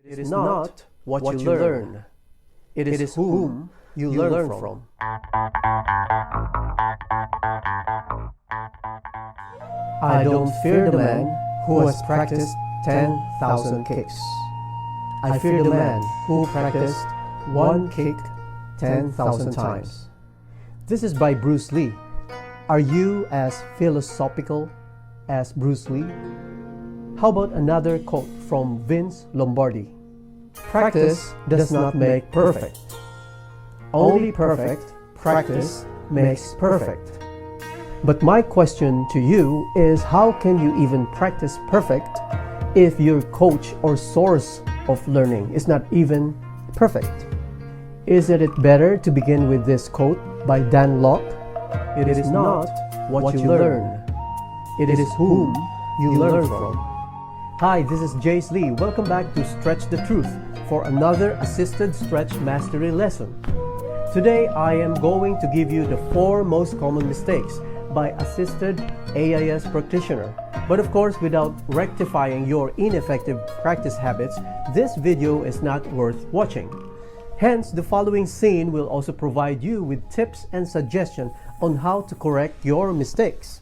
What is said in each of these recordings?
It is not what you learn. It is whom you learn from. I don't fear the man who has practiced 10,000 kicks. I fear the man who practiced one kick 10,000 times. This is by Bruce Lee. Are you as philosophical as Bruce Lee? How about another quote from Vince Lombardi? Practice does not make perfect. Only perfect practice makes perfect. But my question to you is, how can you even practice perfect if your coach or source of learning is not even perfect? Isn't it better to begin with this quote by Dan Locke? It is not what you learn. It is whom you learn from. Hi, this is Jace Lee. Welcome back to Stretch the Truth for another assisted stretch mastery lesson. Today, I am going to give you the 4 most common mistakes by assisted AIS practitioner. But of course, without rectifying your ineffective practice habits, this video is not worth watching. Hence, the following scene will also provide you with tips and suggestions on how to correct your mistakes.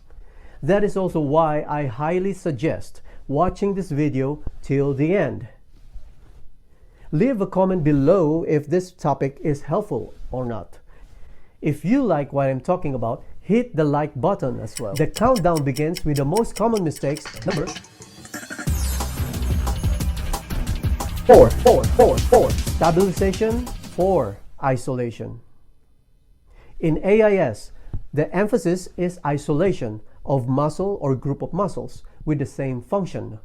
That is also why I highly suggest watching this video till the end. Leave a comment below if this topic is helpful or not. If you like what I'm talking about, hit the like button as well. The countdown begins with the most common mistakes. Number 4. Stabilization 4. Isolation. In AIS, the emphasis is isolation of muscle or group of muscles with the same function.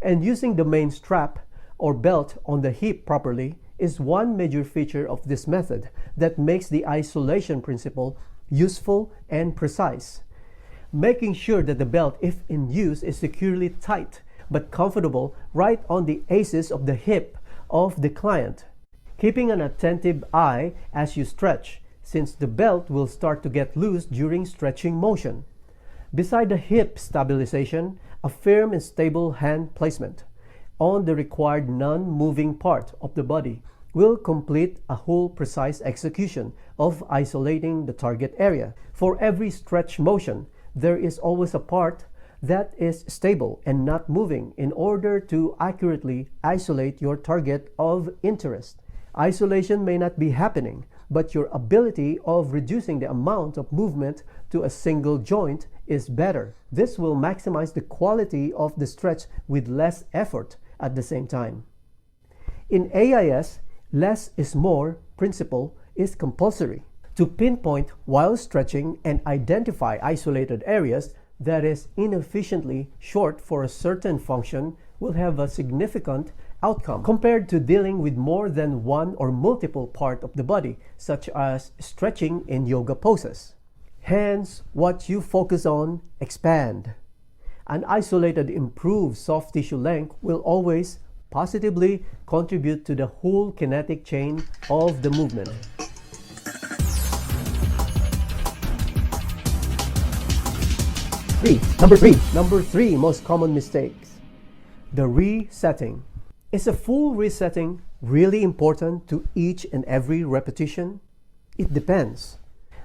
And using the main strap or belt on the hip properly is one major feature of this method that makes the isolation principle useful and precise. Making sure that the belt, if in use, is securely tight but comfortable right on the aces of the hip of the client. Keeping an attentive eye as you stretch, since the belt will start to get loose during stretching motion. Beside the hip stabilization, a firm and stable hand placement on the required non-moving part of the body will complete a whole precise execution of isolating the target area. For every stretch motion, there is always a part that is stable and not moving in order to accurately isolate your target of interest. Isolation may not be happening, but your ability of reducing the amount of movement to a single joint is better. This will maximize the quality of the stretch with less effort at the same time. In AIS, less is more principle is compulsory. To pinpoint while stretching and identify isolated areas that is inefficiently short for a certain function will have a significant outcome compared to dealing with more than one or multiple part of the body, such as stretching in yoga poses. Hence, what you focus on, expand. An isolated improved soft tissue length will always positively contribute to the whole kinetic chain of the movement. Number 3 most common mistakes. The resetting. Is a full resetting really important to each and every repetition? It depends.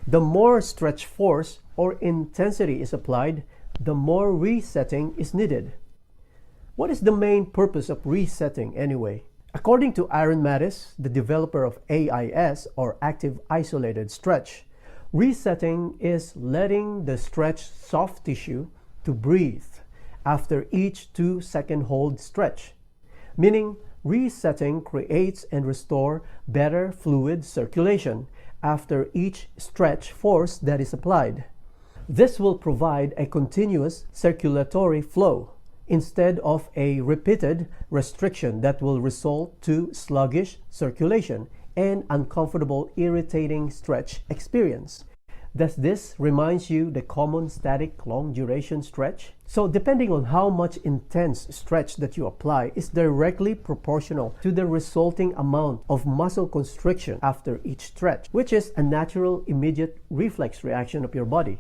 The more stretch force or intensity is applied, the more resetting is needed. What is the main purpose of resetting anyway? According to Aaron Mattis, the developer of AIS or Active Isolated Stretch, resetting is letting the stretched soft tissue to breathe after each 2-second hold stretch. Meaning, resetting creates and restores better fluid circulation after each stretch force that is applied. This will provide a continuous circulatory flow instead of a repeated restriction that will result to sluggish circulation and uncomfortable, irritating stretch experience. Does this remind you the common static long duration stretch? So depending on how much intense stretch that you apply is directly proportional to the resulting amount of muscle constriction after each stretch, which is a natural immediate reflex reaction of your body.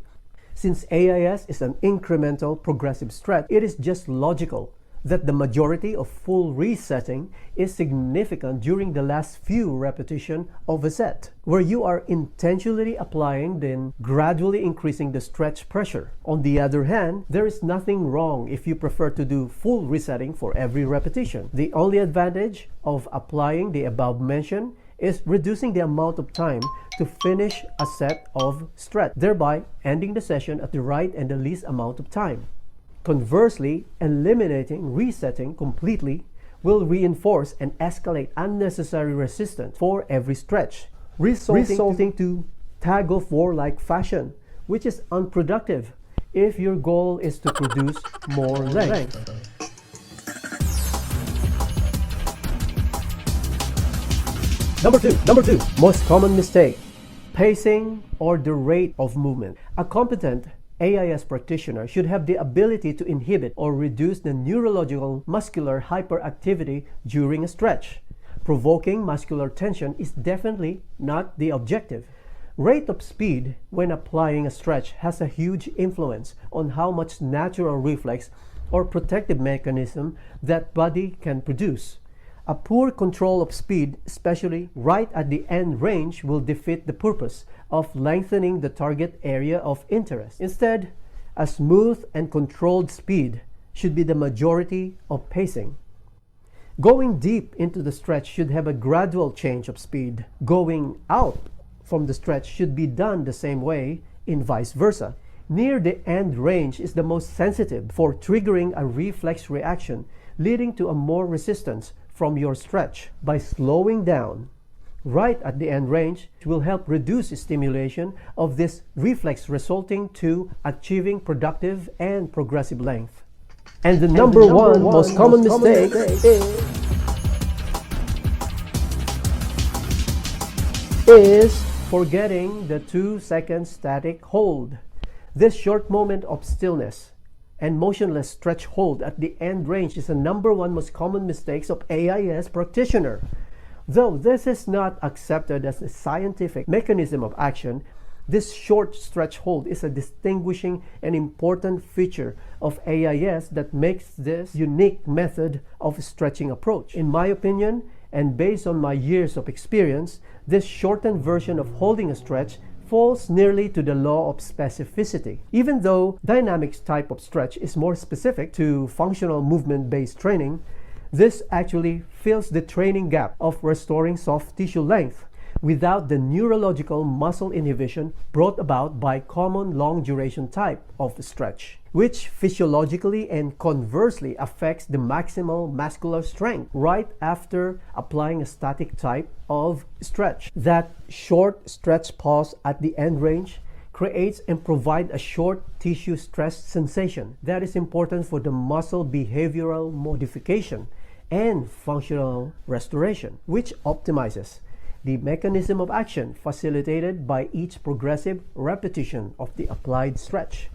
Since AIS is an incremental progressive stretch, it is just logical that the majority of full resetting is significant during the last few repetitions of a set, where you are intentionally applying then gradually increasing the stretch pressure. On the other hand, there is nothing wrong if you prefer to do full resetting for every repetition. The only advantage of applying the above mentioned is reducing the amount of time to finish a set of stretch, thereby ending the session at the right and the least amount of time. Conversely, eliminating resetting completely will reinforce and escalate unnecessary resistance for every stretch, resulting to tug-of-war-like fashion, which is unproductive if your goal is to produce more length. Number two, most common mistake, pacing or the rate of movement. A competent AIS practitioner should have the ability to inhibit or reduce the neurological muscular hyperactivity during a stretch. Provoking muscular tension is definitely not the objective. Rate of speed when applying a stretch has a huge influence on how much natural reflex or protective mechanism that body can produce. A poor control of speed, especially right at the end range, will defeat the purpose of lengthening the target area of interest. Instead, a smooth and controlled speed should be the majority of pacing. Going deep into the stretch should have a gradual change of speed. Going out from the stretch should be done the same way, and vice versa. Near the end range is the most sensitive for triggering a reflex reaction, leading to a more resistance from your stretch. By slowing down right at the end range, it will help reduce stimulation of this reflex, resulting to achieving productive and progressive length. And the number one most common mistake is forgetting the 2-second static hold. This short moment of stillness and motionless stretch hold at the end range is the number one most common mistakes of AIS practitioner. Though this is not accepted as a scientific mechanism of action, this short stretch hold is a distinguishing and important feature of AIS that makes this unique method of stretching approach. In my opinion, and based on my years of experience, this shortened version of holding a stretch falls nearly to the law of specificity. Even though dynamics type of stretch is more specific to functional movement-based training, this actually fills the training gap of restoring soft tissue length without the neurological muscle inhibition brought about by common long-duration type of stretch, which physiologically and conversely affects the maximal muscular strength right after applying a static type of stretch. That short stretch pause at the end range creates and provides a short tissue stress sensation that is important for the muscle behavioral modification and functional restoration, which optimizes the mechanism of action facilitated by each progressive repetition of the applied stretch.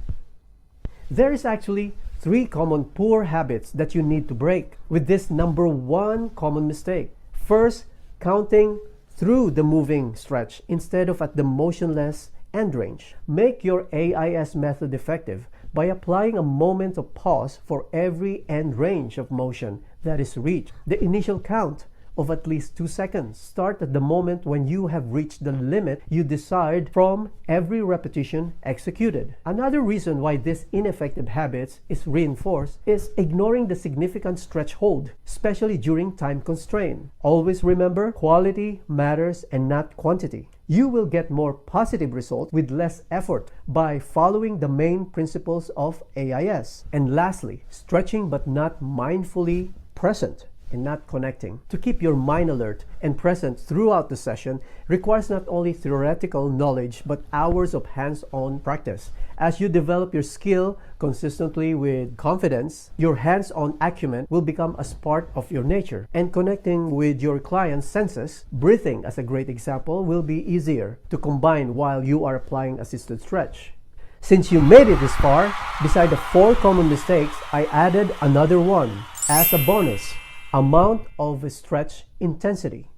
There is actually 3 common poor habits that you need to break with this number one common mistake. First, counting through the moving stretch instead of at the motionless end range. Make your AIS method effective by applying a moment of pause for every end range of motion that is reached. The initial count of at least 2 seconds. Start at the moment when you have reached the limit you desired from every repetition executed. Another reason why this ineffective habit is reinforced is ignoring the significant stretch hold, especially during time constraint. Always remember, quality matters and not quantity. You will get more positive results with less effort by following the main principles of AIS. And lastly, stretching but not mindfully present and not connecting. To keep your mind alert and present throughout the session requires not only theoretical knowledge but hours of hands-on practice. As you develop your skill consistently with confidence, your hands-on acumen will become a part of your nature. And connecting with your client's senses, breathing as a great example, will be easier to combine while you are applying assisted stretch. Since you made it this far, beside the 4 common mistakes, I added another one as a bonus. Amount of stretch intensity.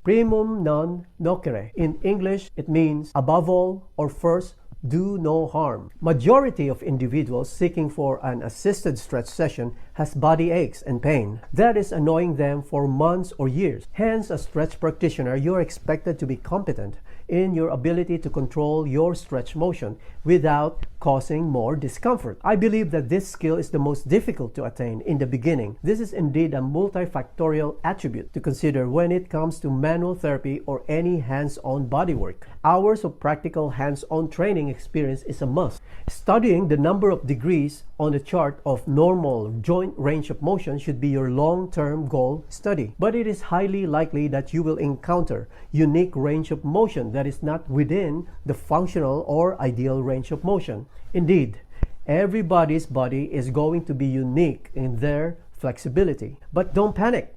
Primum non nocere. In English, it means above all or first, do no harm. Majority of individuals seeking for an assisted stretch session has body aches and pain that is annoying them for months or years. Hence, as stretch practitioner, you are expected to be competent in your ability to control your stretch motion without causing more discomfort. I believe that this skill is the most difficult to attain in the beginning. This is indeed a multifactorial attribute to consider when it comes to manual therapy or any hands-on bodywork. Hours of practical hands-on training experience is a must. Studying the number of degrees on the chart of normal joint range of motion should be your long-term goal study. But it is highly likely that you will encounter unique range of motion that is not within the functional or ideal range of motion. Indeed, everybody's body is going to be unique in their flexibility. But don't panic.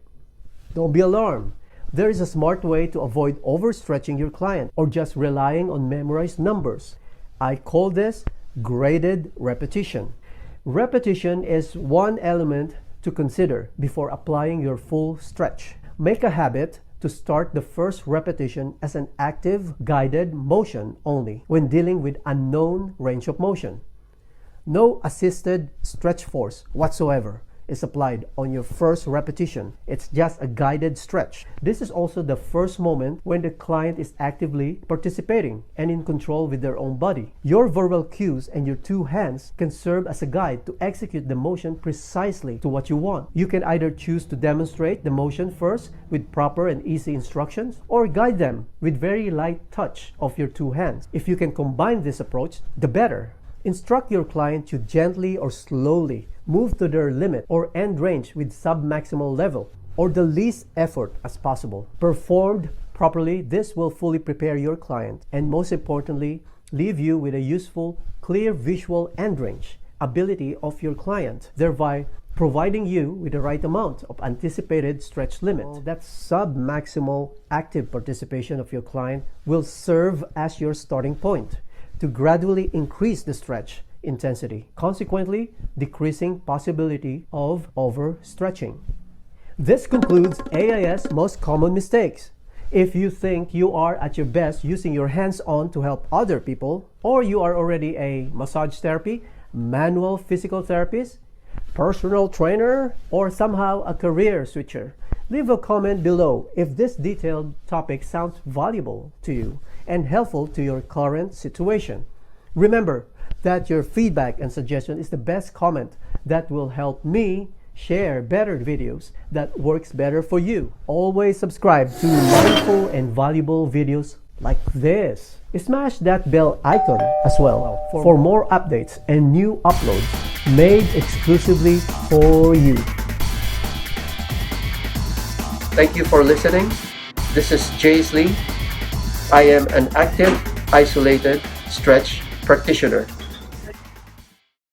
Don't be alarmed. There is a smart way to avoid overstretching your client or just relying on memorized numbers. I call this graded repetition. Repetition is one element to consider before applying your full stretch. Make a habit to start the first repetition as an active guided motion only when dealing with unknown range of motion. No assisted stretch force whatsoever is applied on your first repetition. It's just a guided stretch. This is also the first moment when the client is actively participating and in control with their own body. Your verbal cues and your two hands can serve as a guide to execute the motion precisely to what you want. You can either choose to demonstrate the motion first with proper and easy instructions or guide them with very light touch of your two hands. If you can combine this approach, the better. Instruct your client to gently or slowly move to their limit or end range with sub-maximal level or the least effort as possible. Performed properly, this will fully prepare your client and most importantly, leave you with a useful, clear visual end range ability of your client, thereby providing you with the right amount of anticipated stretch limit. That sub-maximal active participation of your client will serve as your starting point to gradually increase the stretch intensity, consequently decreasing possibility of overstretching. This concludes AIS most common mistakes. If you think you are at your best using your hands-on to help other people, or you are already a massage therapy, manual physical therapist, personal trainer, or somehow a career switcher, leave a comment below if this detailed topic sounds valuable to you and helpful to your current situation. Remember that your feedback and suggestion is the best comment that will help me share better videos that works better for you. Always subscribe to mindful and valuable videos like this. Smash that bell icon as well for more updates and new uploads made exclusively for you. Thank you for listening. This is Jace Lee. I am an active, isolated stretch practitioner.